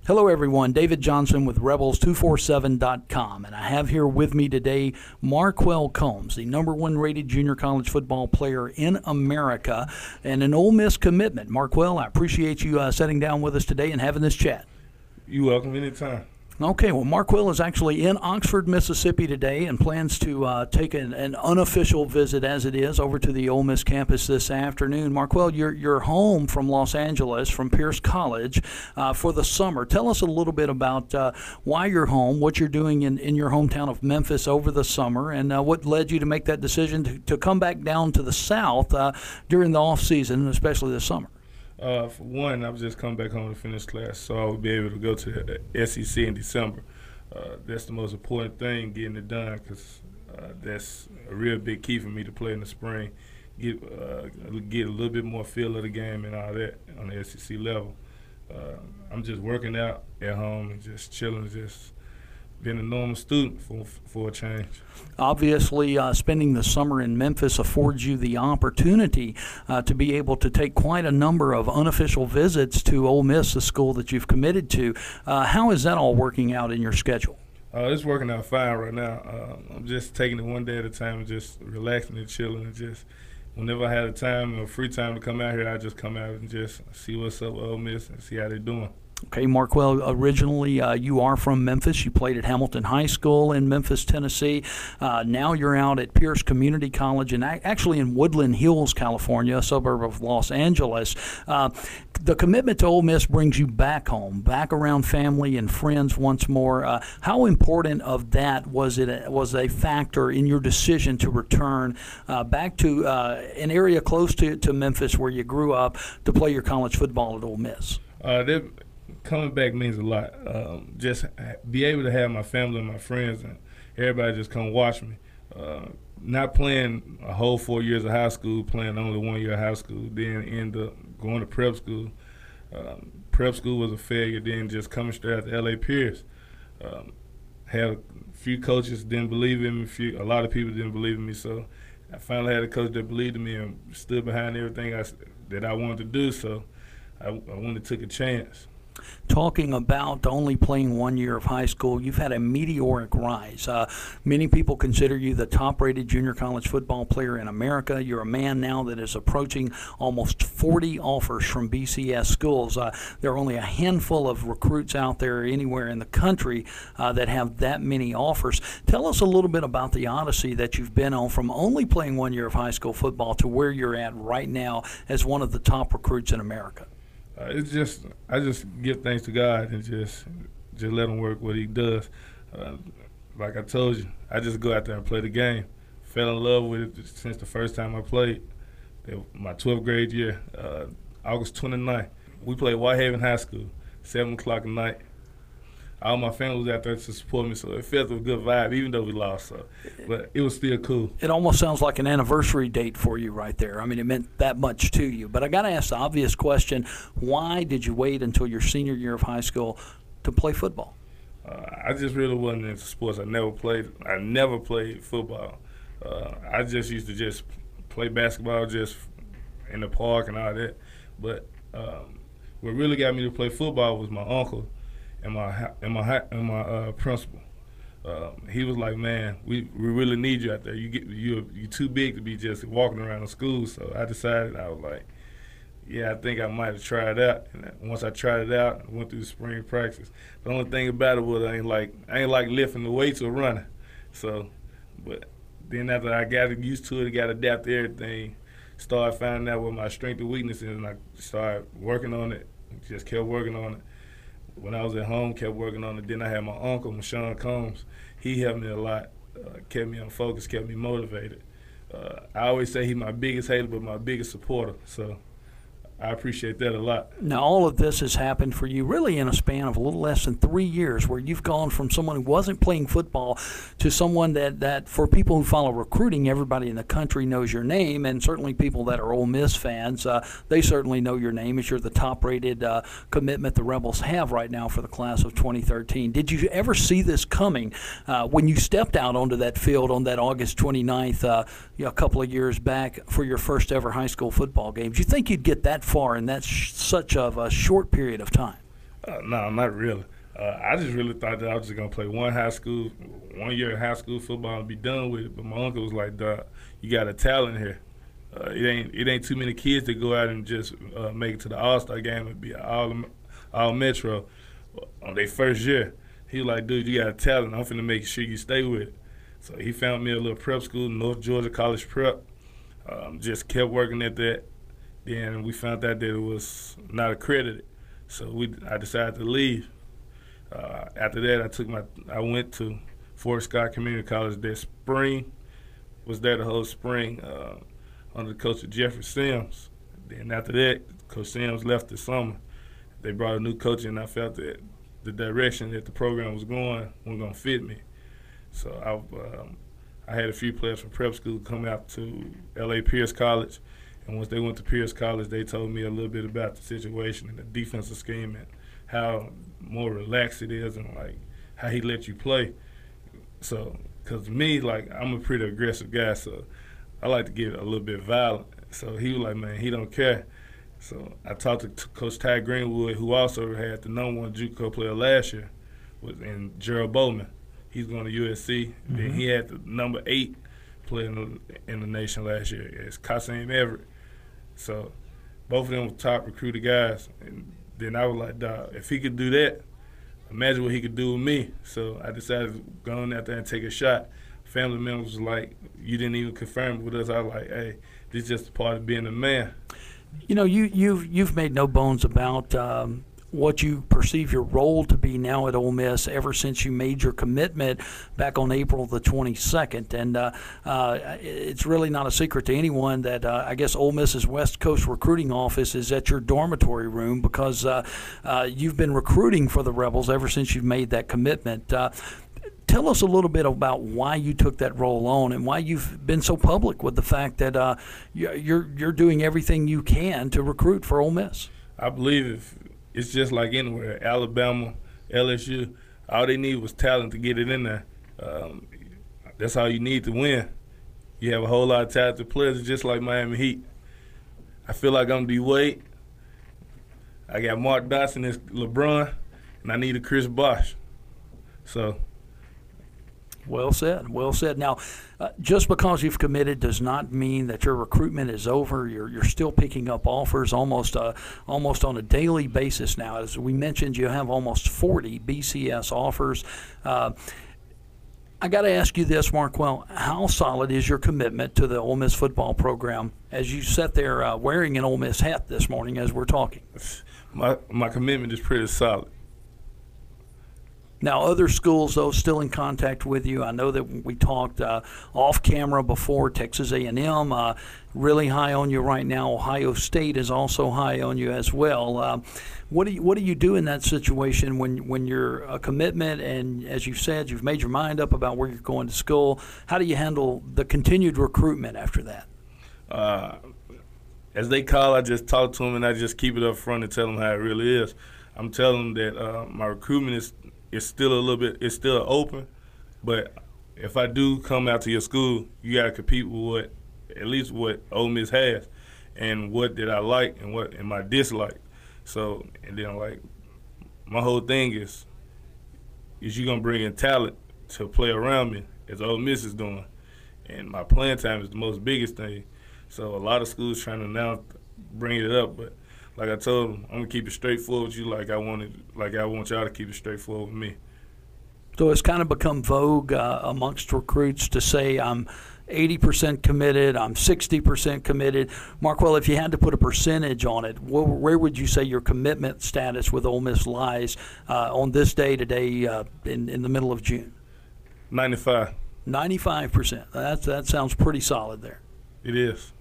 Hello, everyone. David Johnson with Rebels247.com, and I have here with me today Marquell Combs, the #1 rated junior college football player in America and an Ole Miss commitment. Marquell, I appreciate you sitting down with us today and having this chat. You're welcome anytime. Okay, well, Marquell is actually in Oxford, Mississippi today and plans to take an unofficial visit, as it is, over to the Ole Miss campus this afternoon. Marquell, you're home from Los Angeles, from Pierce College, for the summer. Tell us a little bit about why you're home, what you're doing in your hometown of Memphis over the summer, and what led you to make that decision to come back down to the South during the off season, especially this summer. For one, I've just come back home to finish class, so I would be able to go to the SEC in December. That's the most important thing, getting it done, because that's a real big key for me to play in the spring, get a little bit more feel of the game and all that on the SEC level. I'm just working out at home and just chilling, just being a normal student for a change. Obviously, spending the summer in Memphis affords you the opportunity to be able to take quite a number of unofficial visits to Ole Miss, the school that you've committed to. How is that all working out in your schedule? It's working out fine right now. I'm just taking it one day at a time and just relaxing and chilling, and just whenever I had a time or free time to come out here, I just come out and just see what's up with Ole Miss and see how they're doing. Okay, Marquell, originally you are from Memphis. You played at Hamilton High School in Memphis, Tennessee. Now you're out at Pierce Community College and actually in Woodland Hills, California, a suburb of Los Angeles. The commitment to Ole Miss brings you back home, back around family and friends once more. How important of that was a factor in your decision to return back to an area close to Memphis where you grew up to play your college football at Ole Miss? Coming back means a lot. Just be able to have my family and my friends and everybody just come watch me. Not playing a whole 4 years of high school, playing only 1 year of high school, then end up going to prep school. Prep school was a failure, then just coming straight out to LA Pierce. Had a few coaches didn't believe in me, a lot of people didn't believe in me, so I finally had a coach that believed in me and stood behind everything that I wanted to do, so I went and took a chance. Talking about only playing 1 year of high school, you've had a meteoric rise. Many people consider you the top-rated junior college football player in America. You're a man now that is approaching almost 40 offers from BCS schools. There are only a handful of recruits out there anywhere in the country that have that many offers. Tell us a little bit about the odyssey that you've been on from only playing 1 year of high school football to where you're at right now as one of the top recruits in America. I just give thanks to God and just let him work what he does. Like I told you, I just go out there and play the game. Fell in love with it since the first time I played. My 12th grade year, August 29th. We played Whitehaven High School, 7 o'clock at night. All my family was out there to support me, so it felt a good vibe, even though we lost. But it was still cool. It almost sounds like an anniversary date for you right there. I mean, it meant that much to you. But I got to ask the obvious question, why did you wait until your senior year of high school to play football? I just really wasn't into sports. I never played football. I just used to just play basketball just in the park and all that. But what really got me to play football was my uncle and my principal. He was like, man, we really need you out there. You're too big to be just walking around the school. So I decided, I was like, yeah, I think I might have tried it out. And once I tried it out, I went through the spring practice. The only thing about it was I ain't like lifting the weights or running. So, but then after I got used to it, I got adapted to everything, started finding out what my strength and weakness is, and I started working on it, just kept working on it. When I was at home, kept working on it. Then I had my uncle, Sean Combs. He helped me a lot, kept me on focus, kept me motivated. I always say he's my biggest hater, but my biggest supporter. So I appreciate that a lot. Now, all of this has happened for you really in a span of a little less than 3 years, where you've gone from someone who wasn't playing football to someone that for people who follow recruiting, everybody in the country knows your name, and certainly people that are Ole Miss fans, they certainly know your name as you're the top-rated commitment the Rebels have right now for the class of 2013. Did you ever see this coming when you stepped out onto that field on that August 29th, a couple of years back for your first ever high school football game? Do you think you'd get that far in that such of a short period of time? No, not really. I just really thought that I was just gonna play 1 year of high school football and be done with it. But my uncle was like, "Dog, you got a talent here. It ain't too many kids that go out and just make it to the All-Star game and be all Metro on their first year." He was like, "Dude, you got a talent. I'm finna make sure you stay with it." So he found me a little prep school, North Georgia College Prep. Just kept working at that. Then we found out that it was not accredited, so I decided to leave. After that, I went to Fort Scott Community College that spring. Was there the whole spring under the coach of Jeffrey Sims. Then after that, Coach Sims left this summer. They brought a new coach, and I felt that the direction that the program was going wasn't going to fit me. So I had a few players from prep school come out to L.A. Pierce College, and once they went to Pierce College, they told me a little bit about the situation and the defensive scheme and how more relaxed it is and, like, how he let you play. So, because me, like, I'm a pretty aggressive guy, so I like to get a little bit violent. So he was like, man, he don't care. So I talked to Coach Ty Greenwood, who also had the #1 JUCO player last year, in Gerald Bowman. He's going to USC. Mm-hmm. Then he had the #8 player in the nation last year. It's Kasim Everett. So both of them were top recruited guys. And then I was like, dog, if he could do that, imagine what he could do with me. So I decided to go on out there and take a shot. Family members was like, you didn't even confirm it with us. I was like, hey, this is just a part of being a man. You know, you've made no bones about what you perceive your role to be now at Ole Miss ever since you made your commitment back on April the 22nd. And it's really not a secret to anyone that I guess Ole Miss's West Coast recruiting office is at your dormitory room because you've been recruiting for the Rebels ever since you've made that commitment. Tell us a little bit about why you took that role on and why you've been so public with the fact that you're doing everything you can to recruit for Ole Miss. I believe it's just like anywhere, Alabama, LSU, all they need was talent to get it in there. That's all you need to win. You have a whole lot of talented players, just like Miami Heat. I feel like I'm D-Wade. I got Mark Dotson as LeBron, and I need a Chris Bosh. So. Well said. Well said. Now, just because you've committed does not mean that your recruitment is over. You're still picking up offers almost on a daily basis now. As we mentioned, you have almost 40 BCS offers. I got to ask you this, Marquell. How solid is your commitment to the Ole Miss football program as you sat there wearing an Ole Miss hat this morning as we're talking? My commitment is pretty solid. Now, other schools, though, still in contact with you. I know that we talked off camera before. Texas A&M really high on you right now. Ohio State is also high on you as well. What do you do in that situation when you're a commitment and, as you said, you've made your mind up about where you're going to school? How do you handle the continued recruitment after that? As they call, I just talk to them and I just keep it up front and tell them how it really is. I'm telling them that my recruitment is it's still open, but if I do come out to your school, you gotta compete with at least what Ole Miss has, and what did I like and what am I dislike. So, and then like my whole thing is you gonna bring in talent to play around me as Ole Miss is doing, and my playing time is the most biggest thing. So a lot of schools trying to now bring it up, but like I told them, I'm gonna keep it straightforward with you, like I want y'all to keep it straightforward with me. So it's kind of become vogue amongst recruits to say I'm 80% committed, I'm 60% committed. Marquell, if you had to put a percentage on it, where would you say your commitment status with Ole Miss lies on this day today in the middle of June? 95. 95%. That sounds pretty solid there. It is.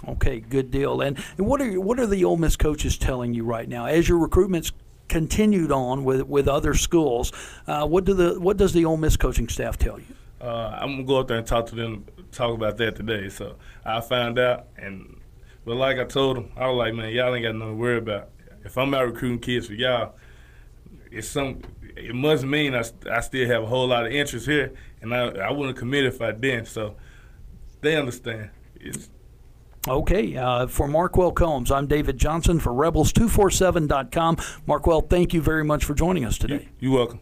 Okay, good deal. And what are the Ole Miss coaches telling you right now as your recruitment's continued on with other schools? What does the Ole Miss coaching staff tell you? I'm gonna go up there and talk to them, talk about that today. So I found out, but like I told them, I was like, man, y'all ain't got nothing to worry about. If I'm out recruiting kids for y'all, it must mean I still have a whole lot of interest here, and I wouldn't commit if I didn't. So they understand. Okay, for Marquell Combs, I'm David Johnson for Rebels247.com. Marquell, thank you very much for joining us today. You're welcome.